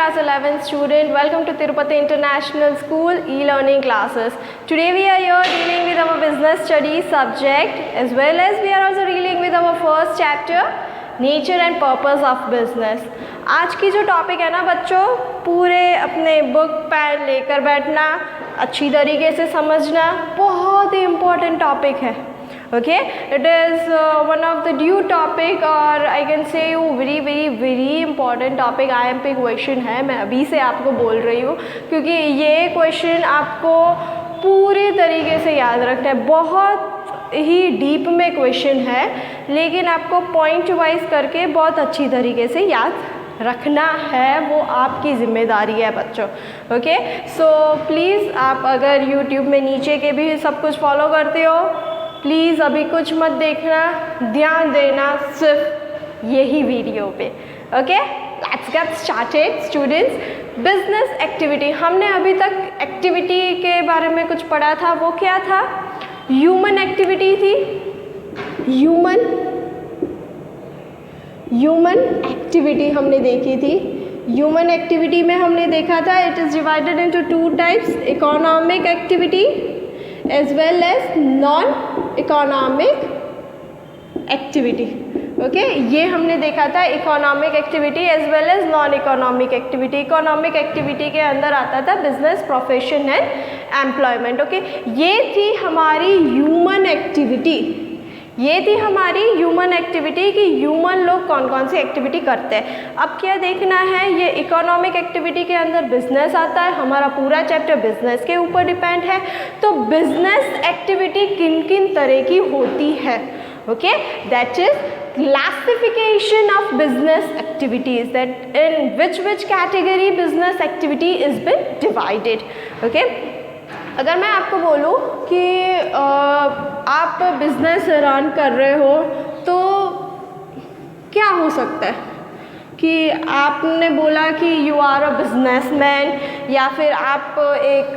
class 11 student. Welcome to Tirupati International School e-learning classes. Today we are here dealing with our business studies subject as well as we are also dealing with our first chapter nature and purpose of business. आज की जो topic है ना बच्चों, पूरे अपने book pen लेकर बैठना, अच्छी तरीके से समझना, बहुत ही इम्पोर्टेंट टॉपिक है. Okay, it is one of the due topic or I can say you very important topic. IMP question है, मैं अभी से आपको बोल रही हूँ क्योंकि ये क्वेश्चन आपको पूरे तरीके से याद रखना है. बहुत ही डीप में क्वेश्चन है लेकिन आपको पॉइंट वाइज करके बहुत अच्छी तरीके से याद रखना है, वो आपकी ज़िम्मेदारी है बच्चों. ओके, सो प्लीज़ आप अगर YouTube में नीचे के भी सब कुछ फॉलो करते हो, प्लीज़ अभी कुछ मत देखना, ध्यान देना सिर्फ यही वीडियो पे. Okay, let's get started students. Business activity, हमने अभी तक एक्टिविटी के बारे में कुछ पढ़ा था. वो क्या था? ह्यूमन एक्टिविटी थी. ह्यूमन एक्टिविटी हमने देखी थी. ह्यूमन एक्टिविटी में हमने देखा था it is divided into two types, economic activity as well as non-economic activity. Okay, ये हमने देखा था economic activity as well as non economic activity. Economic activity के अंदर आता था business, profession and employment. Okay, ये थी हमारी ह्यूमन एक्टिविटी. ये थी हमारी ह्यूमन एक्टिविटी कि ह्यूमन लोग कौन कौन सी एक्टिविटी करते हैं. अब क्या देखना है, ये इकोनॉमिक एक्टिविटी के अंदर बिजनेस आता है. हमारा पूरा चैप्टर बिजनेस के ऊपर डिपेंड है. तो बिजनेस एक्टिविटी किन किन तरह की होती है? Okay, that is classification of business activities, that in which category business activity is been divided. Okay, अगर मैं आपको बोलूँ कि आप बिज़नेस रन कर रहे हो तो क्या हो सकता है कि आपने बोला कि यू आर अ बिजनेसमैन या फिर आप एक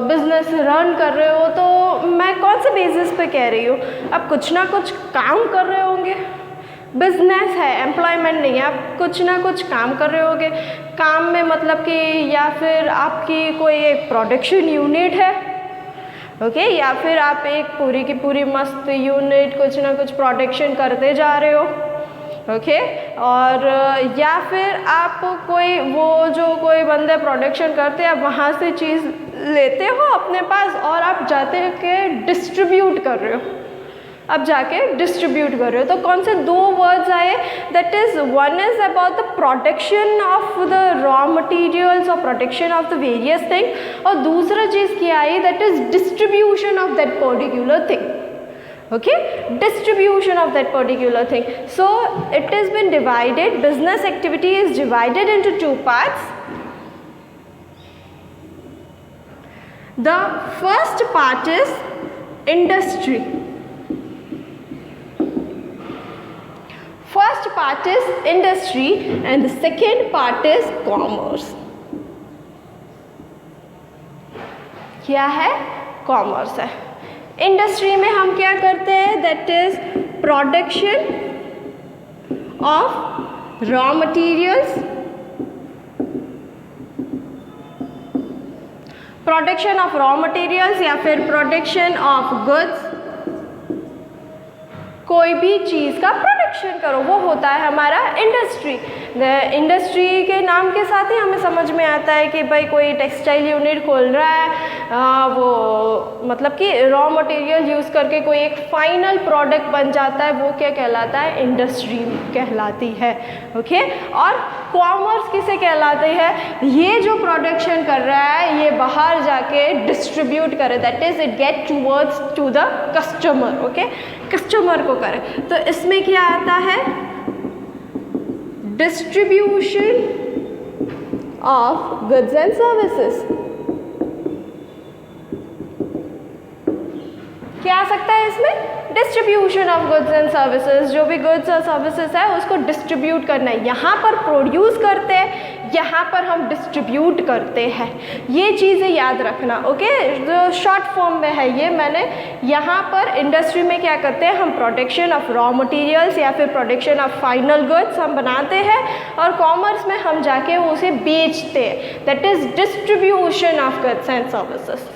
बिज़नेस रन कर रहे हो. तो मैं कौन से बेसिस पे कह रही हूँ? आप कुछ ना कुछ काम कर रहे होंगे. बिजनेस है, एम्प्लॉयमेंट नहीं है, आप कुछ ना कुछ काम कर रहे होगे. काम में मतलब कि या फिर आपकी कोई एक प्रोडक्शन यूनिट है. ओके, या फिर आप एक पूरी की पूरी मस्त यूनिट कुछ ना कुछ प्रोडक्शन करते जा रहे हो. ओके, और या फिर आप कोई वो जो कोई बंदे प्रोडक्शन करते हैं, आप वहाँ से चीज़ लेते हो अपने पास और आप जाते के डिस्ट्रीब्यूट कर रहे हो. अब जाके डिस्ट्रीब्यूट कर रहे हो. तो कौन से दो वर्ड्स आए? That is one is about the protection of the raw materials और protection of the various thing, और दूसरा चीज़ क्या आई? That is distribution of that particular thing. Okay, distribution of that particular thing. So it has been divided, business activity is divided into two parts. The first part is industry. First part is industry and the second part is commerce. क्या है? Commerce है. Industry में हम क्या करते हैं? That is production of raw materials, production of raw materials या फिर प्रोडक्शन ऑफ गुड्स. कोई भी चीज़ का प्रोडक्शन करो, वो होता है हमारा इंडस्ट्री. इंडस्ट्री के नाम के साथ ही हमें समझ में आता है कि भाई कोई टेक्सटाइल यूनिट खोल रहा है, वो मतलब कि रॉ मटेरियल यूज़ करके कोई एक फाइनल प्रोडक्ट बन जाता है, वो क्या कहलाता है? इंडस्ट्री कहलाती है. ओके, और कॉमर्स किसे कहलाते हैं? ये जो प्रोडक्शन कर रहा है ये बाहर जाके डिस्ट्रीब्यूट करे, that is it get towards to the customer. Okay, customer को करे. तो इसमें क्या आता है? Distribution of goods and services. क्या आ सकता है इसमें? Distribution of goods and services, जो भी गुड्स और सर्विसेज है उसको डिस्ट्रीब्यूट करना है। यहाँ पर प्रोड्यूस करते हैं, यहाँ पर हम डिस्ट्रीब्यूट करते हैं, ये चीज़ें याद रखना। ओके, जो शॉर्ट फॉर्म में है ये मैंने यहाँ पर इंडस्ट्री में क्या करते हैं, हम प्रोडक्शन ऑफ रॉ मटेरियल्स या फिर प्रोडक्शन ऑफ फाइनल गुड्स हम बनाते हैं, और कॉमर्स में हम जाके उसे बेचते हैं, that is distribution of goods and services.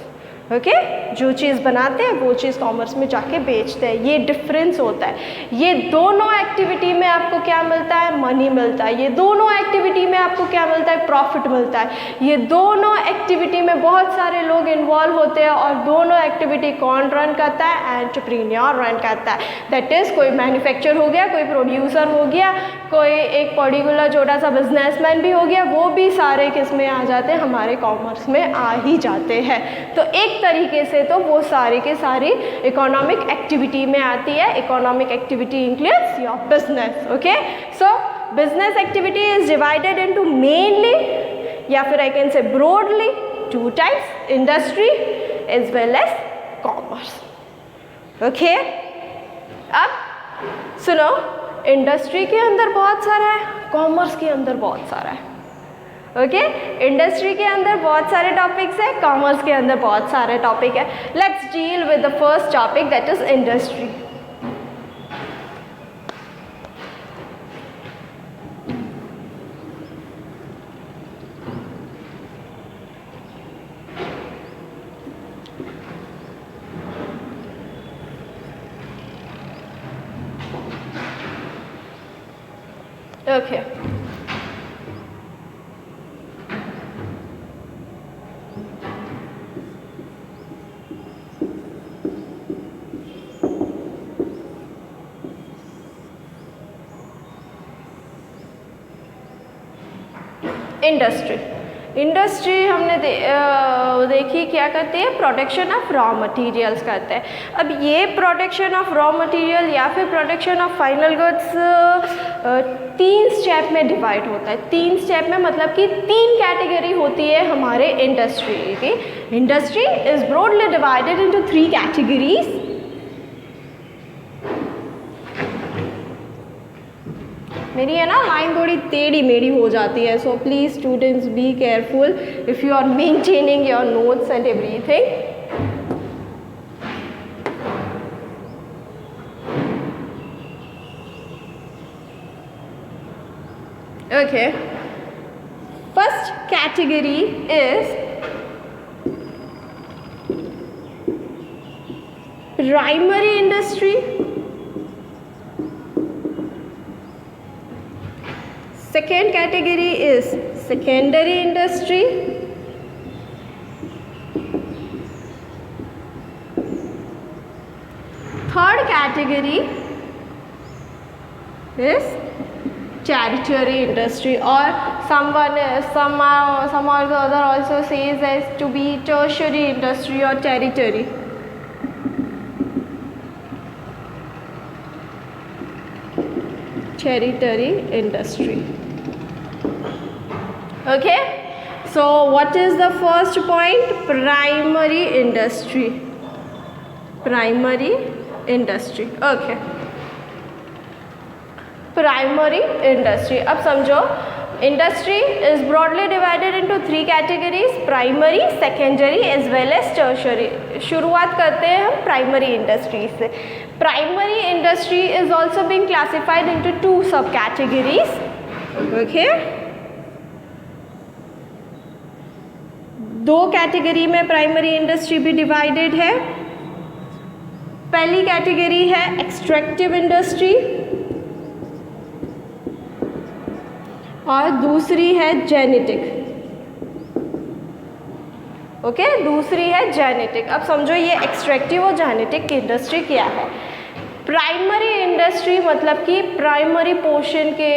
Okay, जो चीज़ बनाते हैं वो चीज़ कॉमर्स में जाके बेचते हैं, ये डिफरेंस होता है। ये दोनों एक्टिविटी में आपको क्या मिलता है, मनी मिलता है। ये दोनों एक्टिविटी में आपको क्या मिलता है, प्रॉफिट मिलता है। ये दोनों एक्टिविटी में बहुत सारे लोग इन्वॉल्व होते हैं, और दोनों एक्टिविटी कौन रन करता है, एंटरप्रेन्योर रन करता है। दैट इज़ कोई मैन्युफैक्चर हो गया, कोई प्रोड्यूसर हो गया, कोई एक पर्टिकुलर छोटा सा बिजनेसमैन भी हो गया, वो भी सारे किस में आ जाते हैं, हमारे कॉमर्स में आ ही जाते हैं। तो एक तरीके से तो वो सारी के सारी इकोनॉमिक एक्टिविटी में आती है। Economic activity includes your business. Okay, so business activity is divided into mainly, या फिर I can say broadly, two types, industry as well as commerce. Okay, अब सुनो, इंडस्ट्री के अंदर बहुत सारा है, कॉमर्स के अंदर बहुत सारा है। ओके, इंडस्ट्री के अंदर बहुत सारे टॉपिक्स है, कॉमर्स के अंदर बहुत सारे टॉपिक है। Let's deal with the first topic, that is industry. Okay, industry हमने देखी क्या करती है, प्रोडक्शन ऑफ रॉ मटेरियल्स करते हैं। अब ये प्रोडक्शन ऑफ रॉ मटेरियल या फिर production of final goods 3 step में डिवाइड होता है। 3 स्टेप में मतलब कि 3 कैटेगरी होती है हमारे इंडस्ट्री की। Industry is broadly divided into 3 categories. मेरी है ना लाइन थोड़ी टेढ़ी मेढ़ी हो जाती है, so please students be careful if you are maintaining your notes and everything. Okay, first category is primary industry, second category is secondary industry, third category is tertiary industry, or some or the other also says as to be tertiary industry or territory. Territory industry. Okay, so what is the first point? Primary industry. Primary industry. Okay, primary industry. अब समझो, industry is broadly divided into 3 categories: primary, secondary as well as tertiary. शुरुआत करते हैं हम primary industry से। Primary industry is also being classified into 2 subcategories. Okay, 2 category में primary industry भी divided है। पहली कैटेगरी है एक्सट्रैक्टिव इंडस्ट्री और दूसरी है जेनेटिक। ओके, दूसरी है जेनेटिक। अब समझो ये एक्सट्रैक्टिव और जेनेटिक की इंडस्ट्री क्या है। प्राइमरी इंडस्ट्री मतलब कि प्राइमरी पोर्शन के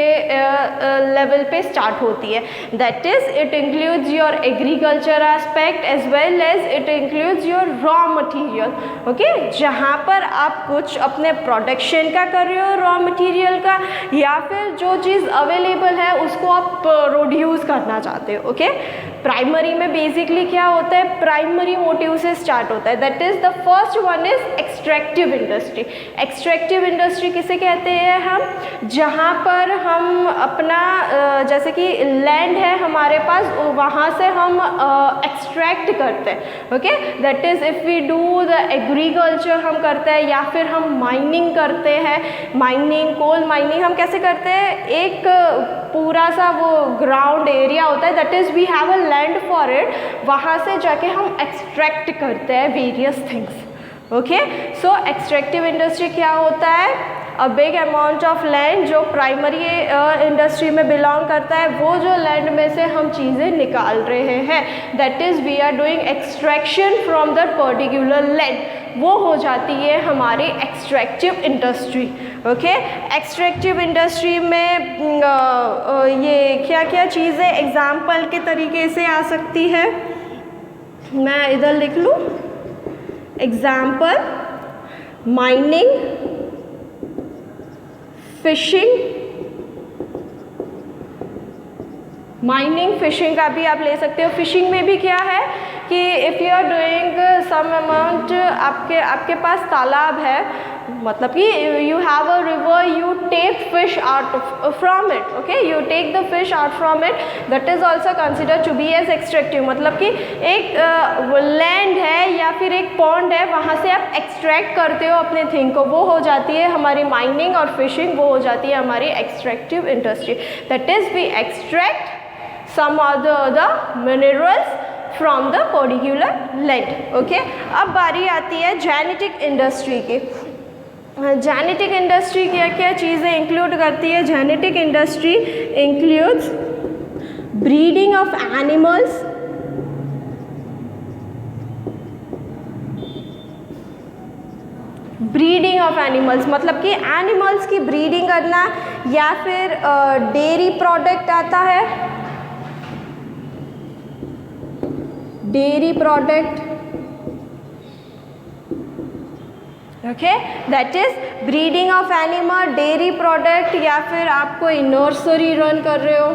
लेवल पे स्टार्ट होती है। That is it includes your agriculture aspect as well as it includes your raw material. Okay, जहाँ पर आप कुछ अपने प्रोडक्शन का कर रहे हो रॉ मटेरियल का, या फिर जो चीज़ अवेलेबल है उसको आप प्रोड्यूस करना चाहते हो। ओके, प्राइमरी में बेसिकली क्या होता है, प्राइमरी मोटिव से स्टार्ट होता है, that is the first one is extractive industry. Extractive industry किसे कहते हैं हम, जहाँ पर हम अपना जैसे कि लैंड है हमारे पास, वहाँ से हम एक्सट्रैक्ट करते हैं, okay, that is if we do the agriculture हम करते हैं, या फिर हम माइनिंग करते हैं, माइनिंग, कोल माइनिंग हम कैसे करते हैं, एक पूरा सा वो ग्राउंड एरिया होता है, that is we have a land for it, वहाँ से जाके हम एक्सट्रैक्ट करते हैं various things, okay. So extractive industry क्या होता है, a big amount of land जो प्राइमरी इंडस्ट्री में बिलोंग करता है, वो जो लैंड में से हम चीज़ें निकाल रहे हैं, that is we are doing extraction from that particular land, वो हो जाती है हमारी extractive industry, okay. Extractive industry में ये क्या क्या चीज़ें एग्जाम्पल के तरीके से आ सकती है, मैं इधर लिख लूँ, example mining, fishing, mining fishing का भी आप ले सकते हो। फिशिंग में भी क्या है कि if you are doing some amount, आपके पास तालाब है, मतलब कि you have a river, you take fish out from it, okay, you take the fish out from it, that is also consider to be as extractive. मतलब कि एक land है या फिर एक पॉन्ड है, वहाँ से आप एक्सट्रैक्ट करते हो अपने थिंग को, वो हो जाती है हमारी माइनिंग, और फिशिंग वो हो जाती है हमारी extractive industry, that is we extract some of the other minerals from the particular land, okay। अब बारी आती है जेनेटिक इंडस्ट्री की। जेनेटिक इंडस्ट्री क्या क्या चीज़ें इंक्लूड करती है, genetic industry includes breeding of animals, breeding of animals मतलब कि एनिमल्स की ब्रीडिंग करना, या फिर डेयरी प्रोडक्ट आता है, dairy product, okay, that is breeding of animal, dairy product, या फिर आप कोई नर्सरी रन कर रहे हो,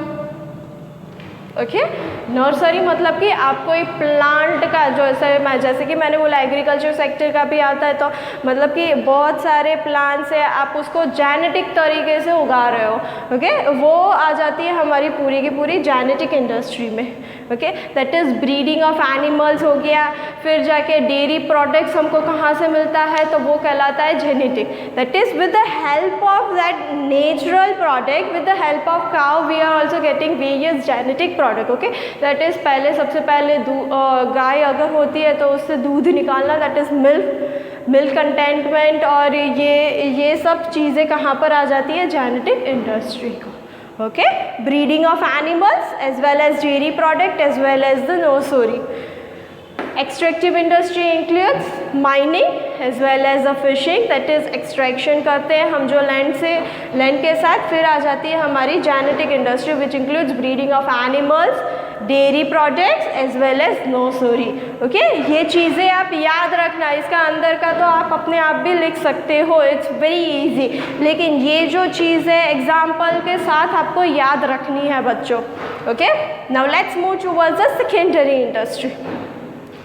ओके। नर्सरी मतलब कि आप कोई प्लांट का, जैसे कि मैंने बोला एग्रीकल्चर सेक्टर का भी आता है, तो मतलब कि बहुत सारे प्लांट्स है, आप उसको जेनेटिक तरीके से उगा रहे हो, ओके, वो आ जाती है हमारी पूरी की पूरी जेनेटिक इंडस्ट्री में, okay, that is breeding of animals हो गया। फिर जाके डेयरी प्रोडक्ट्स हमको कहाँ से मिलता है, तो वो कहलाता है genetic, that is with the help of that natural product, with the help of cow we are also getting various genetic product, okay, that is पहले सबसे पहले गाय अगर होती है तो उससे दूध निकालना, दैट इज़ मिल्क कंटेंटमेंट, और ये सब चीज़ें कहाँ पर आ जाती है, जेनेटिक इंडस्ट्री को, okay. Breeding of animals as well as dairy product as well as the nursery. Extractive industry includes mining as well as the fishing, that is extraction करते हैं हम जो लैंड के साथ। फिर आ जाती है हमारी genetic industry which includes breeding of animals, dairy products as well as nursery, okay. ये चीज़ें आप याद रखना, इसका अंदर का तो आप अपने आप भी लिख सकते हो, इट्स वेरी इजी, लेकिन ये जो चीज़ है एग्जाम्पल के साथ आपको याद रखनी है बच्चों, okay. Now let's move towards the secondary industry.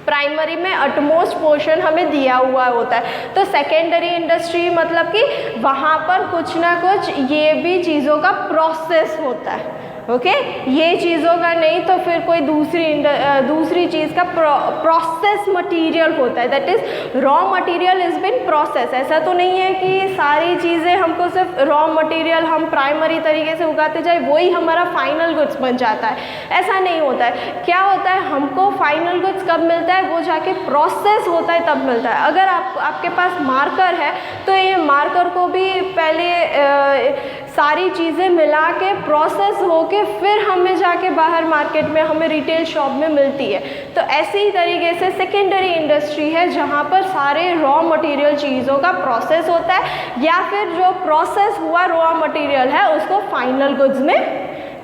Primary में अटमोस्ट पोर्शन हमें दिया हुआ होता है, तो सेकेंडरी इंडस्ट्री मतलब कि वहाँ पर कुछ ना कुछ ये भी चीज़ों का प्रोसेस होता है, ओके, ये चीज़ों का नहीं तो फिर कोई दूसरी चीज़ का प्रोसेस मटेरियल होता है, that is raw material is been process. ऐसा तो नहीं है कि सारी चीज़ें हमको सिर्फ रॉ मटेरियल हम प्राइमरी तरीके से उगाते जाए वही हमारा फाइनल गुड्स बन जाता है, ऐसा नहीं होता है। क्या होता है, हमको फाइनल गुड्स कब मिलता है, वो जाके प्रोसेस होता है तब मिलता है। अगर आपके पास मार्कर है तो ये मार्कर को भी पहले सारी चीज़ें मिला के प्रोसेस होके फिर हमें जाके बाहर मार्केट में हमें रिटेल शॉप में मिलती है। तो ऐसे ही तरीके से सेकेंडरी इंडस्ट्री है जहाँ पर सारे रॉ मटेरियल चीज़ों का प्रोसेस होता है, या फिर जो प्रोसेस हुआ रॉ मटेरियल है उसको फाइनल गुड्स में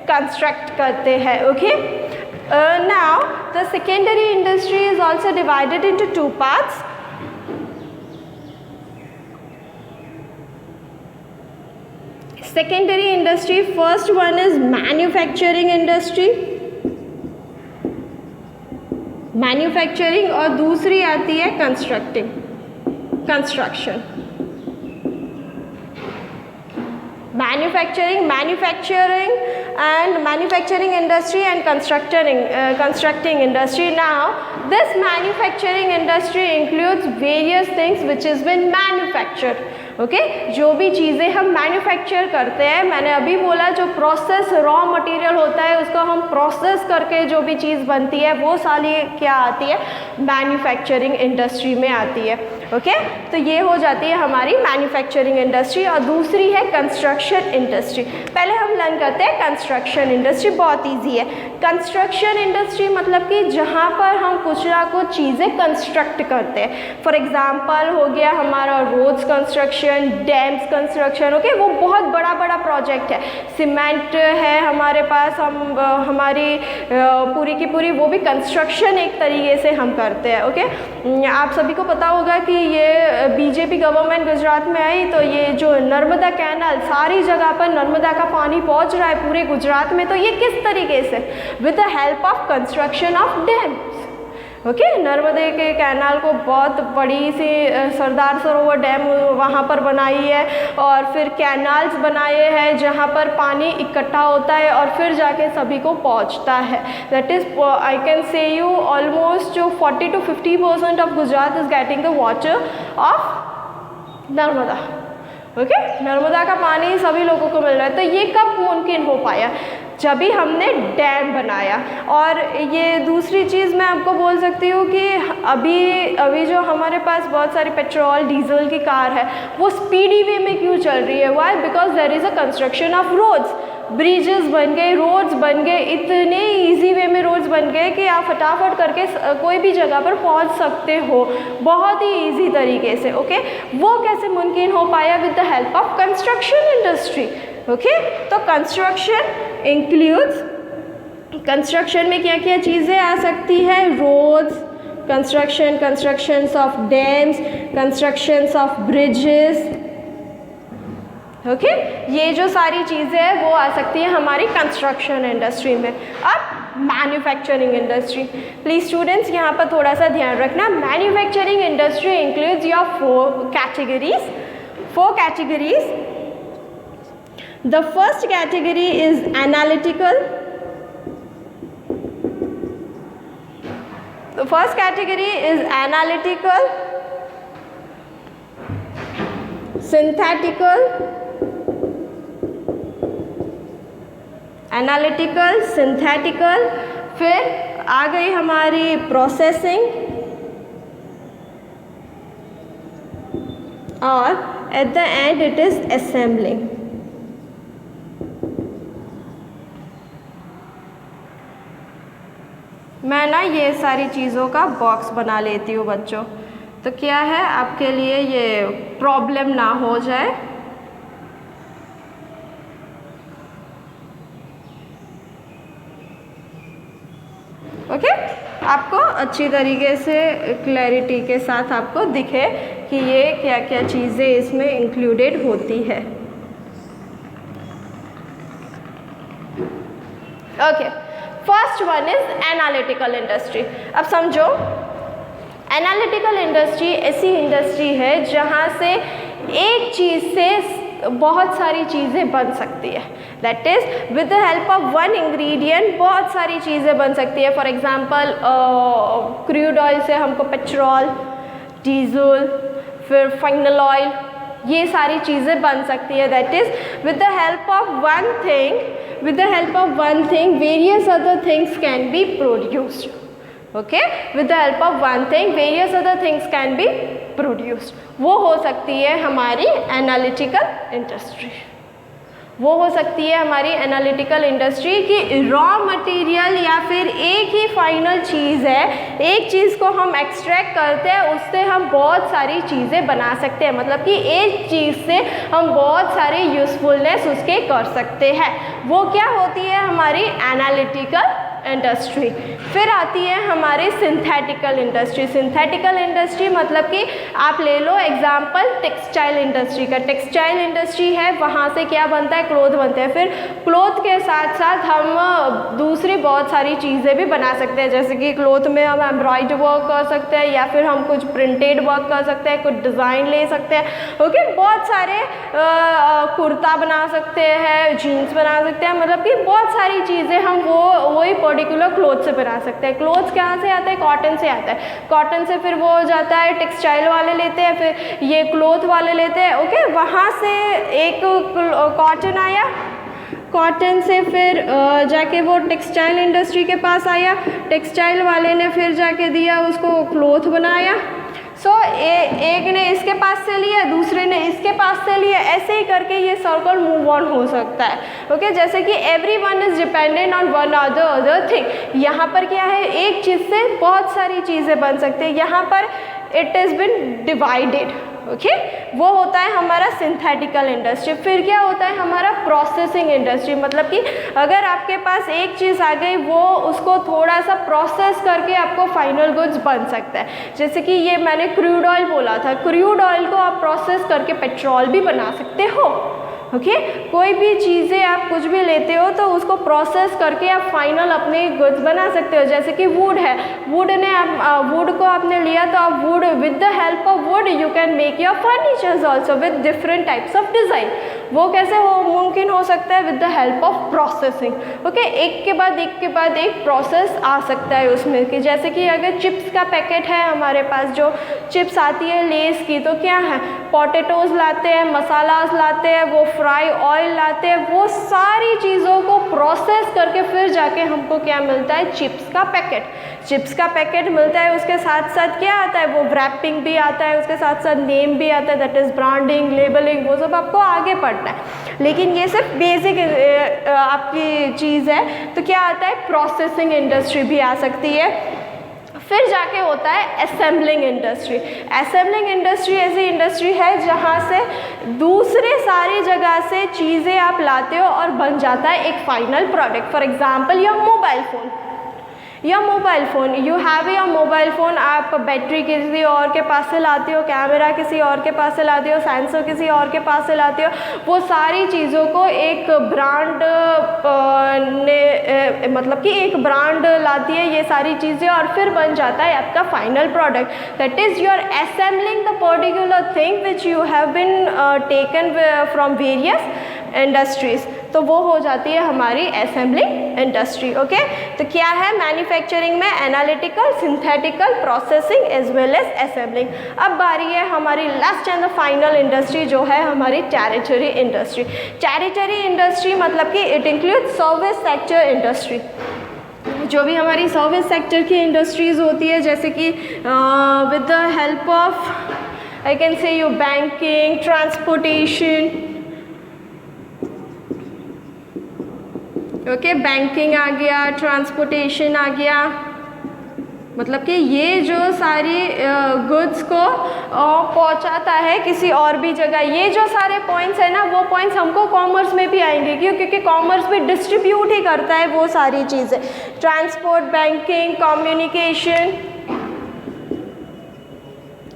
कंस्ट्रक्ट करते हैं, okay. Now the secondary industry is also divided into two parts. Secondary industry, first one is manufacturing industry, manufacturing, और दूसरी आती है construction. Manufacturing industry and constructing industry. Now this manufacturing industry includes various things which is been manufactured. Okay, जो भी चीज़ें हम manufacture करते हैं, मैंने अभी बोला जो प्रोसेस रॉ मटेरियल होता है उसको हम प्रोसेस करके जो भी चीज़ बनती है वो सारी क्या आती है, मैन्युफैक्चरिंग इंडस्ट्री में आती है। ओके, तो ये हो जाती है हमारी मैन्युफैक्चरिंग इंडस्ट्री, और दूसरी है कंस्ट्रक्शन इंडस्ट्री। पहले हम लर्न करते हैं कंस्ट्रक्शन इंडस्ट्री, बहुत ईजी है। कंस्ट्रक्शन इंडस्ट्री मतलब कि जहाँ पर हम कुछ ना कुछ चीज़ें कंस्ट्रक्ट करते हैं। फॉर एग्जांपल हो गया हमारा roads construction, dams construction. Okay, वो बहुत बड़ा बड़ा प्रोजेक्ट है। सीमेंट है हमारे पास, हम हमारी पूरी की पूरी वो भी कंस्ट्रक्शन एक तरीके से हम करते हैं। ओके, आप सभी को पता होगा कि ये बीजेपी गवर्नमेंट गुजरात में आई तो ये जो नर्मदा कैनाल, सारी जगह पर नर्मदा का पानी पहुंच रहा है पूरे गुजरात में, तो ये किस तरीके से, with the help of construction of dams. Okay, नर्मदे के कैनाल को बहुत बड़ी सी सरदार सरोवर डैम वहाँ पर बनाई है, और फिर कैनाल्स बनाए हैं जहाँ पर पानी इकट्ठा होता है और फिर जाके सभी को पहुँचता है। That is I can say you almost जो 40 to 50% of Gujarat is getting the water of Narmada. Okay, Narmada का पानी सभी लोगों को मिल रहा है। तो ये कब मुमकिन हो पाया, जब भी हमने डैम बनाया। और ये दूसरी चीज़ मैं आपको बोल सकती हूँ कि अभी जो हमारे पास बहुत सारी पेट्रोल डीजल की कार है वो स्पीडी वे में क्यों चल रही है, why, because there is a construction of roads. Bridges बन गए, रोड्स बन गए, इतने इजी वे में रोड्स बन गए कि आप फटाफट करके कोई भी जगह पर पहुंच सकते हो बहुत ही इजी तरीके से। ओके, वो कैसे मुमकिन हो पाया, with the help of construction industry. Okay, तो कंस्ट्रक्शन इंक्लूड्स, कंस्ट्रक्शन में क्या क्या चीज़ें आ सकती है, roads constructions of dams, constructions of bridges. Okay, ये जो सारी चीज़ें हैं वो आ सकती है हमारी कंस्ट्रक्शन इंडस्ट्री में। अब मैन्युफैक्चरिंग इंडस्ट्री, प्लीज स्टूडेंट्स यहाँ पर थोड़ा सा ध्यान रखना। Manufacturing industry includes your four categories. The first category is analytical. The first category is analytical, synthetical, फिर आ गई हमारी प्रोसेसिंग, और at the end it is assembling. मैं ना ये सारी चीज़ों का बॉक्स बना लेती हूँ बच्चों, तो क्या है आपके लिए ये प्रॉब्लम ना हो जाए। ओके, आपको अच्छी तरीके से क्लैरिटी के साथ आपको दिखे कि ये क्या क्या चीज़ें इसमें इंक्लूडेड होती है। Okay, first one is analytical industry. अब समझो, एनालिटिकल इंडस्ट्री ऐसी इंडस्ट्री है जहाँ से एक चीज़ से बहुत सारी चीज़ें बन सकती है। That is with the help of one ingredient बहुत सारी चीज़ें बन सकती है। फॉर एग्जांपल क्रूड ऑयल से हमको पेट्रोल, डीजल, फिर फाइनल ऑयल, ये सारी चीज़ें बन सकती है। That is with the help of one thing various other things can be produced. Okay, with the help of one thing various other things can be produced. वो हो सकती है हमारी एनालिटिकल इंडस्ट्री। वो हो सकती है हमारी एनालिटिकल इंडस्ट्री की रॉ मटेरियल या फिर एक ही फाइनल चीज़ है, एक चीज़ को हम एक्सट्रैक्ट करते हैं, उससे हम बहुत सारी चीज़ें बना सकते हैं। मतलब कि एक चीज़ से हम बहुत सारे यूज़फुलनेस उसके कर सकते हैं। वो क्या होती है हमारी एनालिटिकल इंडस्ट्री। फिर आती है हमारी सिंथेटिकल इंडस्ट्री। सिंथेटिकल इंडस्ट्री मतलब कि आप ले लो एग्जाम्पल टेक्सटाइल इंडस्ट्री का। टेक्सटाइल इंडस्ट्री है, वहाँ से क्या बनता है, क्लोथ बनते हैं। फिर क्लोथ के साथ साथ हम दूसरी बहुत सारी चीज़ें भी बना सकते हैं, जैसे कि क्लोथ में हम एम्ब्रॉयड वर्क कर सकते हैं या फिर हम कुछ प्रिंटेड वर्क कर सकते हैं, कुछ डिज़ाइन ले सकते हैं। ओके, बहुत सारे कुर्ता बना सकते हैं, जीन्स बना सकते हैं, मतलब कि बहुत सारी चीज़ें हम वही पर्टिकुलर क्लोथ से बना सकते हैं। क्लोथ कहाँ से आता है, कॉटन से आता है। कॉटन से फिर वो हो जाता है टेक्सटाइल वाले लेते हैं, फिर ये क्लोथ वाले लेते हैं। ओके, वहाँ से एक कॉटन आया, कॉटन से फिर जाके वो टेक्सटाइल इंडस्ट्री के पास आया, टेक्सटाइल वाले ने फिर जाके दिया उसको क्लोथ बनाया। एक ने इसके पास से लिया, दूसरे ने इसके पास से लिया, ऐसे ही करके ये सर्कल मूव ऑन हो सकता है। ओके, जैसे कि everyone is dependent on one other thing. यहाँ पर क्या है, एक चीज़ से बहुत सारी चीज़ें बन सकती है। यहाँ पर it is been divided. Okay, वो होता है हमारा सिंथेटिकल इंडस्ट्री। फिर क्या होता है हमारा प्रोसेसिंग इंडस्ट्री, मतलब कि अगर आपके पास एक चीज़ आ गई, वो उसको थोड़ा सा प्रोसेस करके आपको फाइनल गुड्स बन सकता है। जैसे कि ये मैंने क्रूड ऑयल बोला था, क्रूड ऑयल को आप प्रोसेस करके पेट्रोल भी बना सकते हो। ओके, कोई भी चीज़ें आप कुछ भी लेते हो तो उसको प्रोसेस करके आप फाइनल अपने गुड्स बना सकते हो। जैसे कि वुड है, वुड को आपने लिया तो आप would with the help of would you can make your furnitures also with different types of design. वो कैसे मुमकिन हो सकता है, with the help of processing. Okay, एक के बाद एक प्रोसेस आ सकता है उसमें, कि जैसे कि अगर चिप्स का पैकेट है हमारे पास, जो चिप्स आती है लेस की, तो क्या है, पोटैटोज़ लाते हैं, मसालास लाते हैं, वो फ्राई ऑयल लाते हैं, वो सारी चीज़ों को प्रोसेस करके फिर जाके हमको क्या मिलता है, चिप्स का पैकेट। चिप्स का पैकेट मिलता है, उसके साथ साथ क्या आता है, वो रैपिंग भी आता है, उसके साथ साथ नेम भी आता है, दैट इज़ ब्रांडिंग, लेबलिंग, वो सब आपको आगे पढ़ना है। लेकिन ये सिर्फ बेसिक आपकी चीज़ है। तो क्या आता है, प्रोसेसिंग इंडस्ट्री भी आ सकती है। फिर जाके होता है असेंबलिंग इंडस्ट्री। असेंबलिंग इंडस्ट्री ऐसी इंडस्ट्री है जहाँ से दूसरे सारी जगह से चीज़ें आप लाते हो और बन जाता है एक final product. For example your mobile phone, you have your mobile phone, आप बैटरी किसी और के पास से लाते हो, कैमरा किसी और के पास से लाते हो, सेंसर किसी और के पास से लाते हो। वो सारी चीज़ों को एक ब्रांड मतलब कि एक ब्रांड लाती है ये सारी चीज़ें, और फिर बन जाता है आपका final product. That is you are assembling the particular thing which you have been taken from various industries. तो वो हो जाती है हमारी असेंबलिंग इंडस्ट्री। ओके, तो क्या है मैन्युफैक्चरिंग में, analytical, synthetical, processing as well as assembling. अब बारी है हमारी last and the final industry, जो है हमारी टेरिटरी इंडस्ट्री। टेरिटरी इंडस्ट्री मतलब कि it include service sector industry. जो भी हमारी सर्विस सेक्टर की इंडस्ट्रीज़ होती है, जैसे कि with the help of I can say you banking, transportation. Okay, banking आ गया, ट्रांसपोर्टेशन आ गया, मतलब कि ये जो सारी गुड्स को पहुंचाता है किसी और भी जगह। ये जो सारे पॉइंट्स है ना, वो पॉइंट्स हमको कॉमर्स में भी आएंगे, क्यों, क्योंकि कॉमर्स भी डिस्ट्रीब्यूट ही करता है वो सारी चीज़ें। Transport, banking, communication.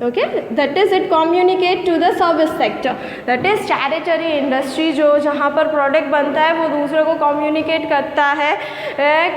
Okay, that is it communicate to the service sector, that is territory industry. जो जहाँ पर प्रोडक्ट बनता है वो दूसरे को कम्युनिकेट करता है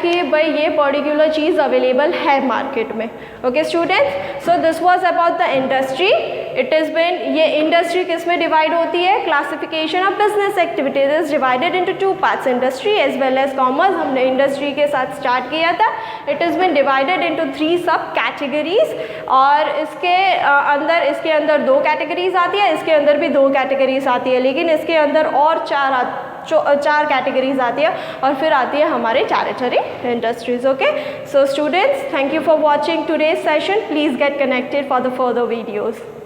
कि भाई ये पर्टिकुलर चीज़ अवेलेबल है मार्केट में। Okay students, so this was about the industry. It is been, ये इंडस्ट्री किस में डिवाइड होती है, classification of business activities is divided into 2 parts, industry as well as commerce. हमने इंडस्ट्री के साथ स्टार्ट किया था। It is been divided into 3 सब कैटेगरीज, और इसके अंदर 2 कैटेगरीज आती है, इसके अंदर भी 2 कैटेगरीज आती है, लेकिन इसके अंदर और 4 कैटेगरीज आती है, और फिर आती है हमारे territory industries. Okay, so students, thank you for watching today's session. Please get connected for the further videos.